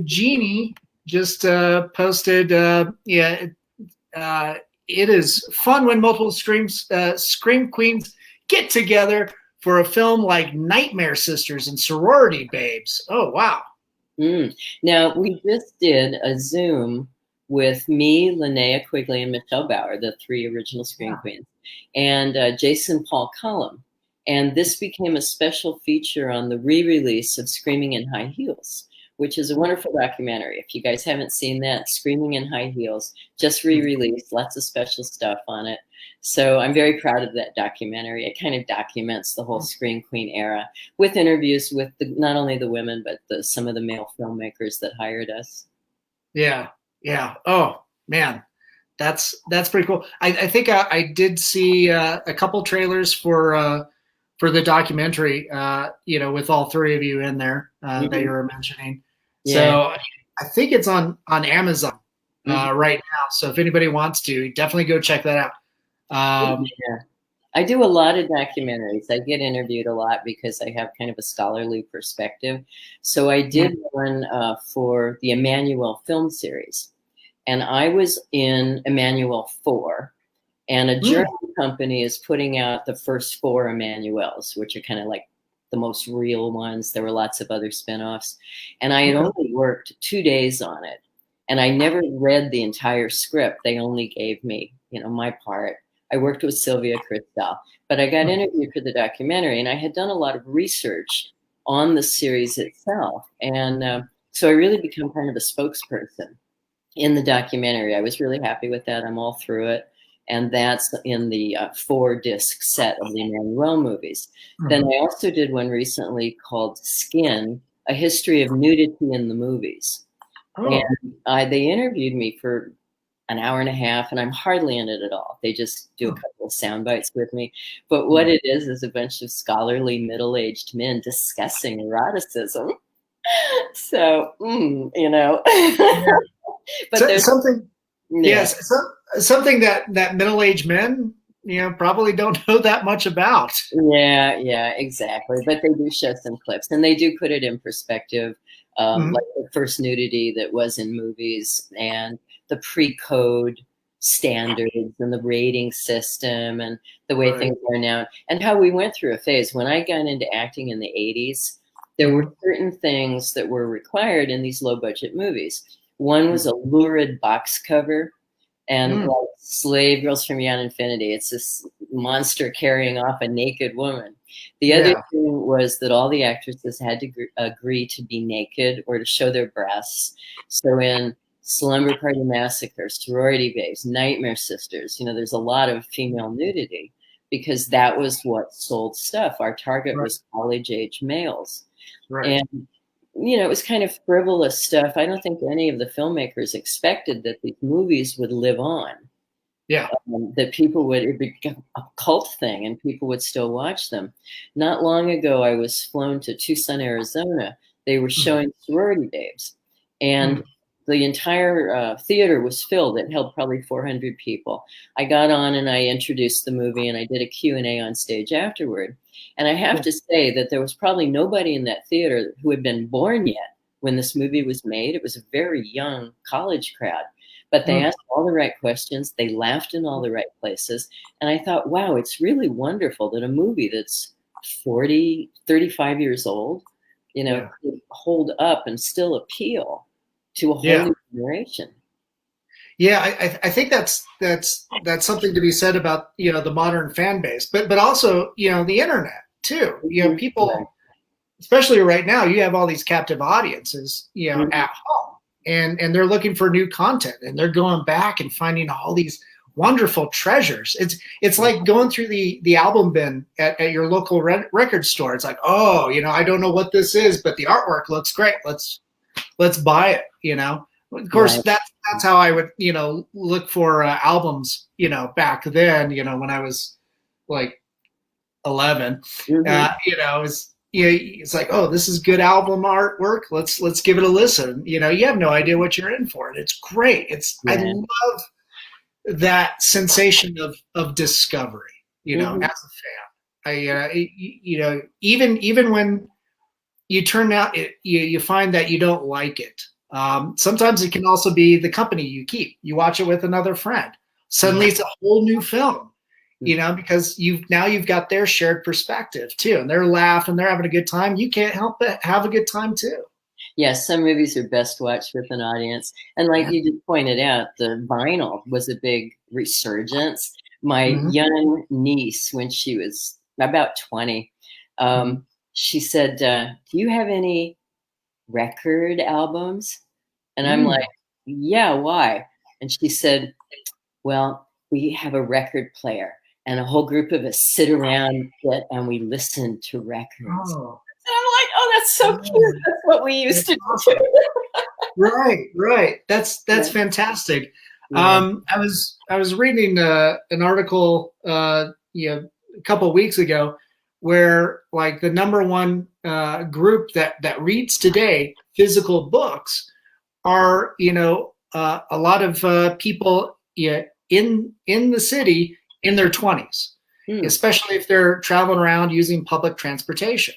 Speaker 1: Jeannie just posted. It is fun when multiple scream queens get together for a film like Nightmare Sisters and Sorority Babes. Oh, wow.
Speaker 2: Now, we just did a Zoom with me, Linnea Quigley, and Michelle Bauer, the 3 original Scream Queens, and Jason Paul Cullum. And this became a special feature on the re-release of Screaming in High Heels, which is a wonderful documentary. If you guys haven't seen that, Screaming in High Heels, just re-released, lots of special stuff on it. So I'm very proud of that documentary. It kind of documents the whole Scream Queen era with interviews with not only the women, but some of the male filmmakers that hired us.
Speaker 1: Yeah. Oh, man. That's pretty cool. I think I did see a couple trailers for the documentary, with all 3 of you in there that you were mentioning. Yeah. So I think it's on Amazon right now. So if anybody wants to, definitely go check that out.
Speaker 2: I do a lot of documentaries. I get interviewed a lot because I have kind of a scholarly perspective. So I did one for the Emmanuel film series. And I was in Emmanuel 4. And a German company is putting out the first 4 Emmanuels, which are kind of like the most real ones. There were lots of other spinoffs. And I had only worked 2 days on it. And I never read the entire script. They only gave me, my part. I worked with Sylvia Kristal, but I got interviewed for the documentary, and I had done a lot of research on the series itself. And so I really become kind of a spokesperson in the documentary. I was really happy with that. I'm all through it. And that's in the 4-disc set of the Emmanuel movies. Then I also did one recently called Skin, A History of Nudity in the Movies. And they interviewed me for an hour and a half, and I'm hardly in it at all. They just do a couple of sound bites with me. But what it is a bunch of scholarly middle-aged men discussing eroticism. So, But
Speaker 1: something that middle-aged men probably don't know that much about.
Speaker 2: Yeah, exactly. But they do show some clips, and they do put it in perspective, like the first nudity that was in movies, and the pre-code standards, and the rating system, and the way things are now, and how we went through a phase. When I got into acting in the 80s, there were certain things that were required in these low-budget movies. One was a lurid box cover. And like Slave Girls from Beyond Infinity, it's this monster carrying off a naked woman. The other thing was that all the actresses had to agree to be naked or to show their breasts. So in Slumber Party Massacre, Sorority Babes, Nightmare Sisters, there's a lot of female nudity because that was what sold stuff. Our target was college-age males. And it was kind of frivolous stuff. I don't think any of the filmmakers expected that these movies would live on.
Speaker 1: Yeah.
Speaker 2: That it become a cult thing and people would still watch them. Not long ago, I was flown to Tucson, Arizona. They were showing Sorority Babes. And the entire theater was filled. It held probably 400 people. I got on and I introduced the movie and I did a Q&A on stage afterward. And I have to say that there was probably nobody in that theater who had been born yet when this movie was made. It was a very young college crowd. But they asked all the right questions. They laughed in all the right places. And I thought, wow, it's really wonderful that a movie that's 40, 35 years old, could hold up and still appeal to a whole new generation.
Speaker 1: Yeah, I think that's something to be said about the modern fan base, but also the internet too. People, especially right now, you have all these captive audiences at home, and they're looking for new content, and they're going back and finding all these wonderful treasures. It's like going through the album bin at your local record store. It's like, oh, I don't know what this is, but the artwork looks great. Let's buy it. Of course, that's how I would, look for albums, back then, when I was like 11. It's like, oh, this is good album artwork. Let's give it a listen. You have no idea what you're in for, and it's great. I love that sensation of discovery. As a fan, even when you turn out, you find that you don't like it. Sometimes it can also be the company you keep. You watch it with another friend. Suddenly it's a whole new film, because you've got their shared perspective too, and they're laughing, they're having a good time. You can't help but have a good time too.
Speaker 2: Yes, some movies are best watched with an audience. And like you just pointed out, the vinyl was a big resurgence. My young niece, when she was about 20, she said, do you have any record albums? And I'm like, yeah, why? And she said, well, we have a record player and a whole group of us sit around it and we listen to records. And I'm like, oh, that's so cute. That's what we used to do.
Speaker 1: Right. That's fantastic. I was reading an article a couple of weeks ago where like the number one group that reads today physical books are a lot of people in the city in their 20s, especially if they're traveling around using public transportation.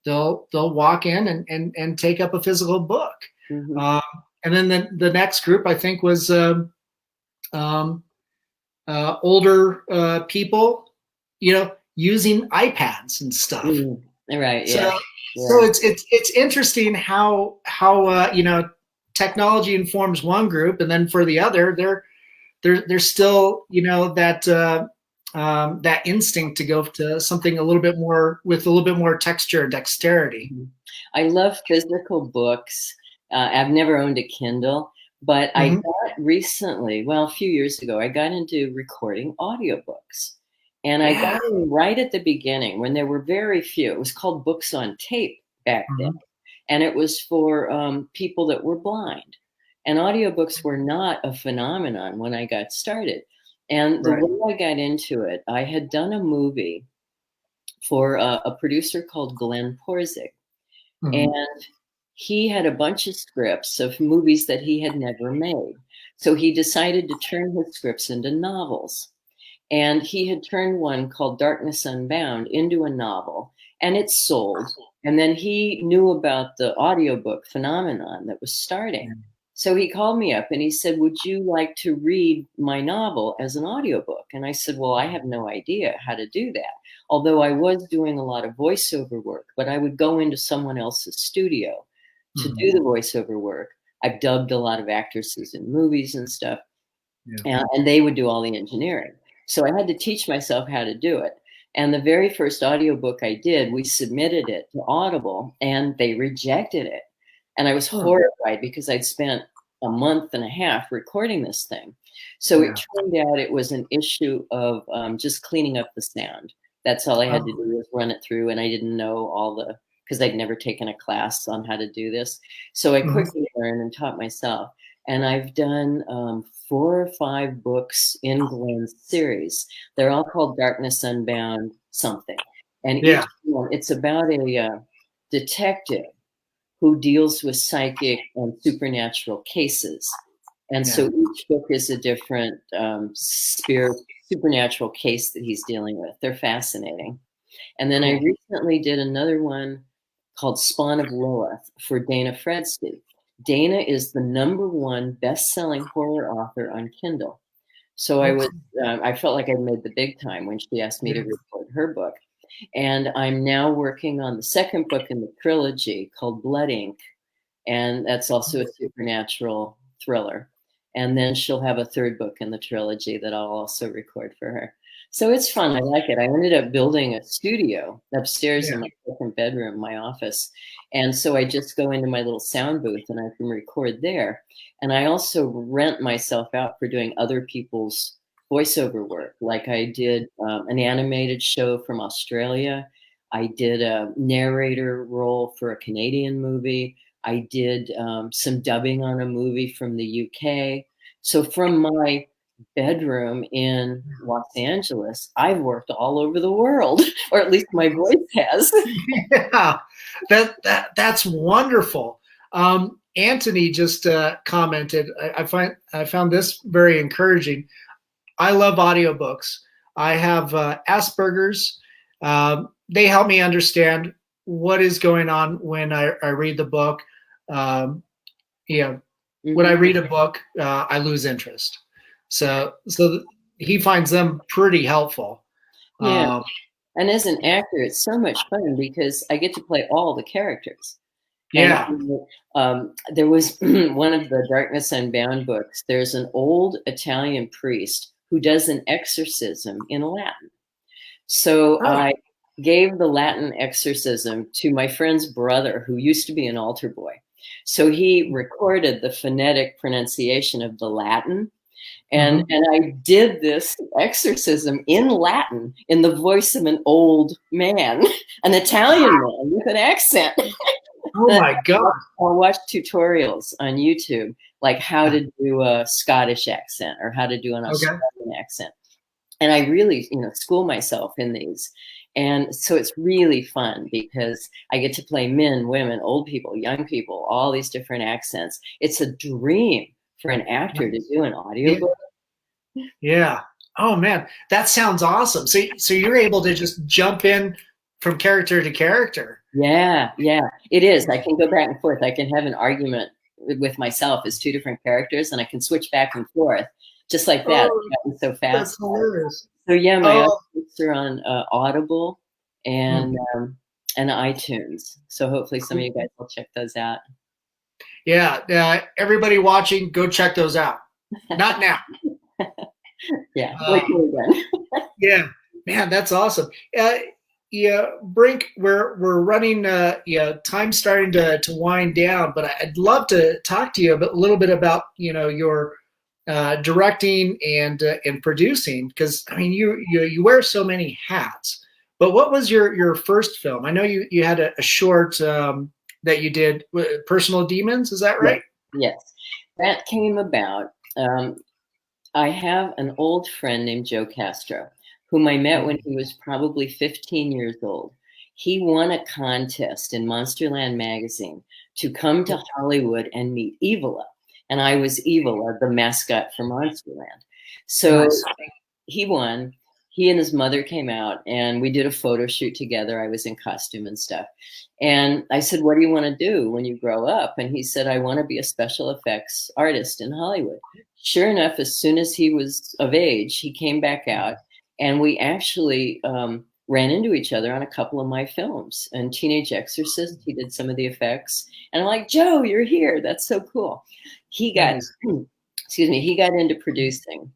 Speaker 1: They'll walk in and take up a physical book. And then the next group I think was older people, using iPads and stuff.
Speaker 2: Right.
Speaker 1: So it's interesting how technology informs one group, and then for the other, they're still that instinct to go to something a little bit more texture and dexterity.
Speaker 2: I love physical books. I've never owned a Kindle, but I got recently, a few years ago, I got into recording audiobooks. And I got in right at the beginning when there were very few. It was called books on tape back then. And it was for people that were blind. And audiobooks were not a phenomenon when I got started. And the way I got into it, I had done a movie for a producer called Glenn Porzig. And he had a bunch of scripts of movies that he had never made. So he decided to turn his scripts into novels. And he had turned one called Darkness Unbound into a novel, and it sold. And then he knew about the audiobook phenomenon that was starting. So he called me up and he said, would you like to read my novel as an audiobook? And I said, well, I have no idea how to do that. Although I was doing a lot of voiceover work, but I would go into someone else's studio to do the voiceover work. I've dubbed a lot of actresses in movies and stuff, and they would do all the engineering. So I had to teach myself how to do it. And the very first audiobook I did, we submitted it to Audible and they rejected it. And I was horrified because I'd spent a month and a half recording this thing. So it turned out it was an issue of just cleaning up the sound. That's all I had to do was run it through, and I didn't know all the, because I'd never taken a class on how to do this. So I quickly learned and taught myself. And I've done 4 or 5 books in Glenn's series. They're all called Darkness Unbound something. And each one, it's about a detective who deals with psychic and supernatural cases. And so each book is a different supernatural case that he's dealing with. They're fascinating. And then I recently did another one called Spawn of Lilith for Dana Fredsky. Dana is the #1 best-selling horror author on Kindle. So I felt like I'd made the big time when she asked me to record her book. And I'm now working on the second book in the trilogy called Blood Ink. And that's also a supernatural thriller. And then she'll have a third book in the trilogy that I'll also record for her. So it's fun. I like it. I ended up building a studio upstairs in my second bedroom, my office. And so I just go into my little sound booth and I can record there. And I also rent myself out for doing other people's voiceover work. Like I did an animated show from Australia. I did a narrator role for a Canadian movie. I did some dubbing on a movie from the UK. So from my bedroom in Los Angeles, I've worked all over the world, or at least my voice has.
Speaker 1: Yeah, that's wonderful. Anthony just commented, I found this very encouraging. I love audiobooks. I have Asperger's. They help me understand what is going on when I read the book. When I read a book, I lose interest. So he finds them pretty helpful.
Speaker 2: Yeah. And as an actor, it's so much fun because I get to play all the characters.
Speaker 1: Yeah.
Speaker 2: And, there was one of the Darkness Unbound books. There's an old Italian priest who does an exorcism in Latin. So I gave the Latin exorcism to my friend's brother, who used to be an altar boy. So he recorded the phonetic pronunciation of the Latin. And I did this exorcism in Latin in the voice of an old man, an Italian man with an accent.
Speaker 1: Oh my God.
Speaker 2: I'll watch tutorials on YouTube, like how to do a Scottish accent or how to do an Australian accent. And I really, school myself in these. And so it's really fun because I get to play men, women, old people, young people, all these different accents. It's a dream for an actor to do an audiobook.
Speaker 1: Yeah. Oh man, that sounds awesome. So you're able to just jump in from character to character.
Speaker 2: Yeah, it is. I can go back and forth. I can have an argument with myself as 2 different characters, and I can switch back and forth just like that. It's so fast.
Speaker 1: That's hilarious.
Speaker 2: So yeah, my books are on Audible and iTunes. So hopefully some of you guys will check those out.
Speaker 1: Yeah, everybody watching, go check those out. Not now.
Speaker 2: Yeah, wait till we're done.
Speaker 1: Yeah, man, that's awesome. Brink, we're running. Time's starting to wind down, but I'd love to talk to you a little bit about your directing and producing, because I mean you wear so many hats. But what was your first film? I know you had a short that you did, Personal Demons. Is that right?
Speaker 2: Yes, that came about. I have an old friend named Joe Castro, whom I met when he was probably 15 years old. He won a contest in Monsterland magazine to come to Hollywood and meet Evola. And I was Evola, the mascot for Monsterland. So he won. he and his mother came out and we did a photo shoot together. I was in costume and stuff. And I said, what do you want to do when you grow up? And he said, I want to be a special effects artist in Hollywood. Sure enough, as soon as he was of age, he came back out and we actually ran into each other on a couple of my films. And Teenage Exorcist, he did some of the effects. And I'm like, Joe, you're here. That's so cool. He got,
Speaker 1: Nice.
Speaker 2: excuse me, he got into producing.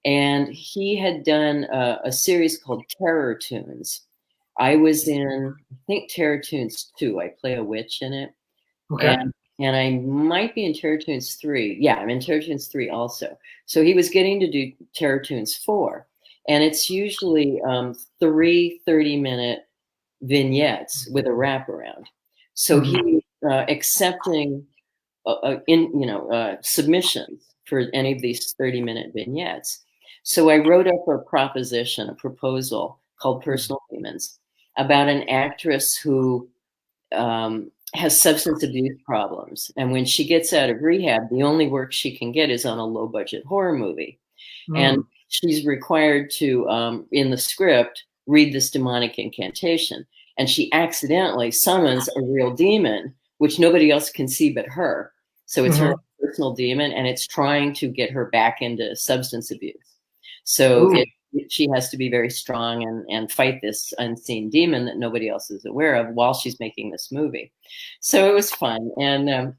Speaker 2: And he had done a series called Terror Tunes. I was in, I think, Terror Tunes 2. I play a witch in it.
Speaker 1: Okay.
Speaker 2: And I might be in Terror Tunes 3. Yeah, I'm in Terror Tunes 3 also. So he was getting to do Terror Tunes 4. And it's usually 3 30-minute vignettes with a wraparound. So he accepting submissions for any of these 30-minute vignettes. So I wrote up a proposition, a proposal called Personal Demons about an actress who has substance abuse problems. And when she gets out of rehab, the only work she can get is on a low budget horror movie. And she's required to, in the script, read this demonic incantation. And she accidentally summons a real demon, which nobody else can see but her. So it's her personal demon, and it's trying to get her back into substance abuse. So she has to be very strong and fight this unseen demon that nobody else is aware of while she's making this movie. So it was fun. And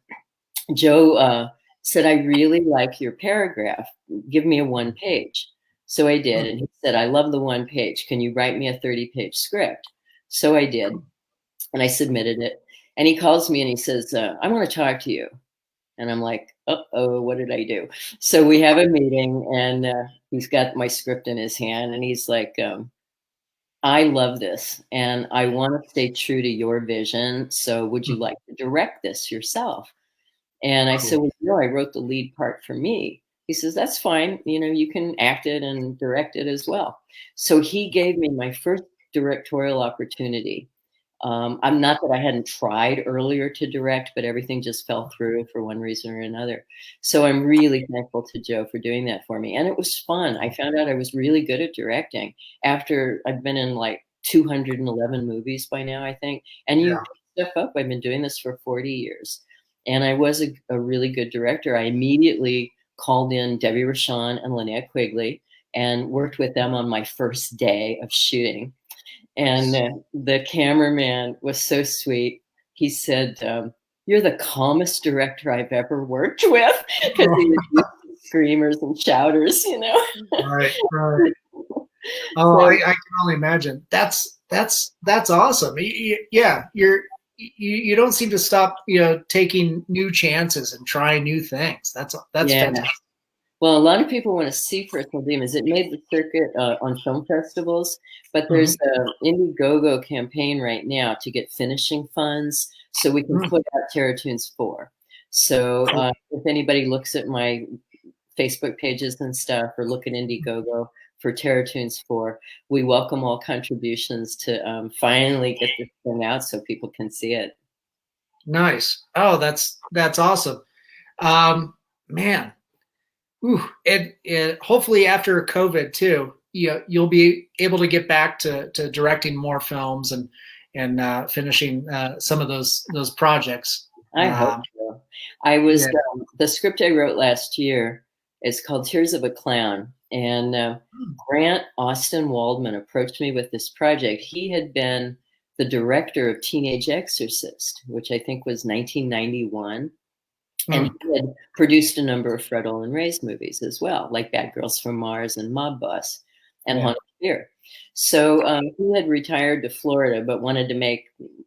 Speaker 2: Joe said, I really like your paragraph. Give me a 1-page. So I did. And he said, I love the 1-page. Can you write me a 30-page script? So I did. And I submitted it. And he calls me and he says, I want to talk to you. And I'm like, uh-oh, what did I do? So we have a meeting, and he's got my script in his hand, and he's like, I love this, and I want to stay true to your vision. So would you like to direct this yourself? And I said, well, no, I wrote the lead part for me. He says, that's fine. You can act it and direct it as well. So he gave me my first directorial opportunity. I'm not that I hadn't tried earlier to direct, but everything just fell through for one reason or another. So I'm really thankful to Joe for doing that for me. And it was fun. I found out I was really good at directing after I've been in like 211 movies by now, I think. And you pick stuff up. I've been doing this for 40 years. And I was a really good director. I immediately called in Debbie Rochon and Linnea Quigley and worked with them on my first day of shooting. And the cameraman was so sweet. He said, you're the calmest director I've ever worked with, because he was used to screamers and shouters,
Speaker 1: Right. Oh, so, I can only imagine. That's awesome. Yeah, you don't seem to stop, taking new chances and trying new things. That's fantastic.
Speaker 2: Well, a lot of people want to see Personal Demons. It made the circuit on film festivals, but there's an Indiegogo campaign right now to get finishing funds so we can put out Terror Tunes 4. So if anybody looks at my Facebook pages and stuff, or look at Indiegogo for Terror Tunes 4, we welcome all contributions to finally get this thing out so people can see it.
Speaker 1: Nice. Oh, that's awesome. Man. Ooh, and hopefully after COVID too, you'll be able to get back to directing more films and finishing some of those projects.
Speaker 2: I hope so. I was the script I wrote last year is called Tears of a Clown, and Grant Austin Waldman approached me with this project. He had been the director of Teenage Exorcist, which I think was 1991. And he had produced a number of Fred Olen Reyes movies as well, like Bad Girls from Mars and Mob Boss and Haunted Fear. So he had retired to Florida, but wanted to make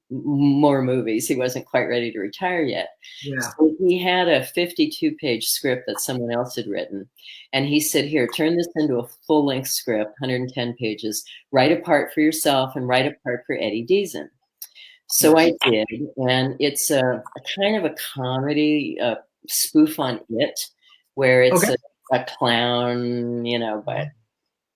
Speaker 2: more movies. He wasn't quite ready to retire yet.
Speaker 1: Yeah.
Speaker 2: So he had a 52-page script that someone else had written. And he said, here, turn this into a full-length script, 110 pages. Write a part for yourself and write a part for Eddie Deason. So I did, and it's a kind of a comedy spoof on It, where it's a clown, but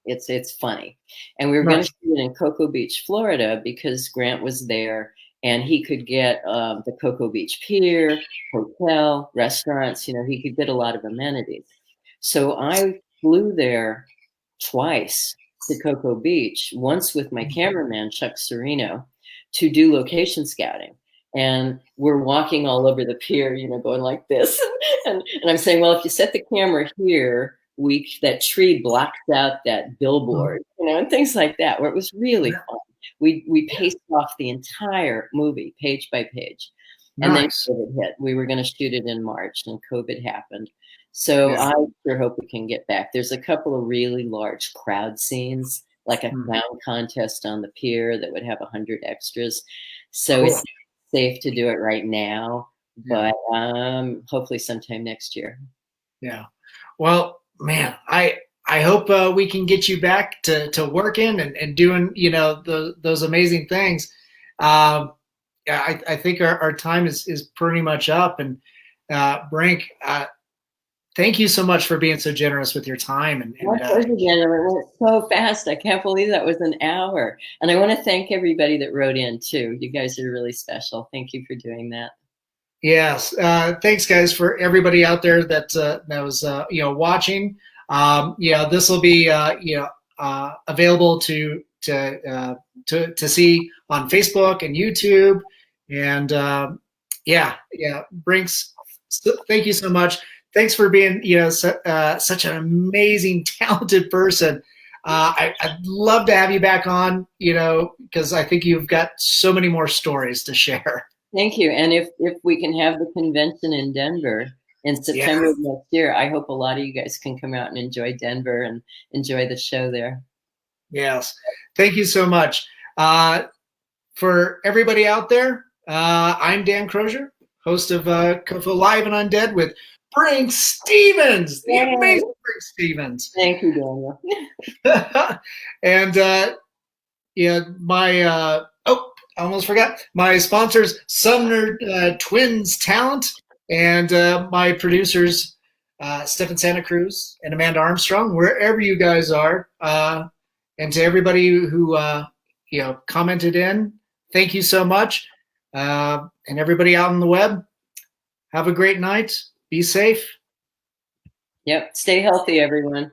Speaker 2: it's funny. And we were going to shoot it in Cocoa Beach, Florida, because Grant was there, and he could get the Cocoa Beach Pier, hotel, restaurants. He could get a lot of amenities. So I flew there twice to Cocoa Beach, once with my cameraman, Chuck Serino, to do location scouting. And we're walking all over the pier, you know, going like this. And I'm saying, well, if you set the camera here, that tree blocks out that billboard, you know, and things like that, where it was really fun. We paced off the entire movie, page by page. And then COVID hit. We were going to shoot it in March, and COVID happened. So I sure hope we can get back. There's a couple of really large crowd scenes, like a clown contest on the pier that would have 100 extras. So it's safe to do it right now, but hopefully sometime next year.
Speaker 1: Yeah. Well, man, I hope we can get you back to working and doing, you know, those amazing things. I think our time is pretty much up. And Brinke, thank you so much for being so generous with your time.
Speaker 2: My pleasure, Daniel. It went so fast. I can't believe that was an hour. And I want to thank everybody that wrote in too. You guys are really special. Thank you for doing that.
Speaker 1: Yes. Thanks, guys, for everybody out there that was you know, watching. Yeah, this will be you know, available to see on Facebook and YouTube. And Brinke's, thank you so much. Thanks for being, you know, such an amazing, talented person. I'd love to have you back on, you know, because I think you've got so many more stories to share.
Speaker 2: Thank you. And if we can have the convention in Denver in September of next year, I hope a lot of you guys can come out and enjoy Denver and enjoy the show there.
Speaker 1: Yes. Thank you so much. For everybody out there, I'm Dan Crosier, host of COFOH Live Undead with Brinke Stevens, the amazing Brinke Stevens.
Speaker 2: Thank you, Daniel.
Speaker 1: And yeah, my I almost forgot my sponsors, Sumner Twins Talent, and my producers, Stephen Santa Cruz and Amanda Armstrong, wherever you guys are, and to everybody who you know, commented in, thank you so much, and everybody out on the web, have a great night. Be safe.
Speaker 2: Yep. Stay healthy, everyone.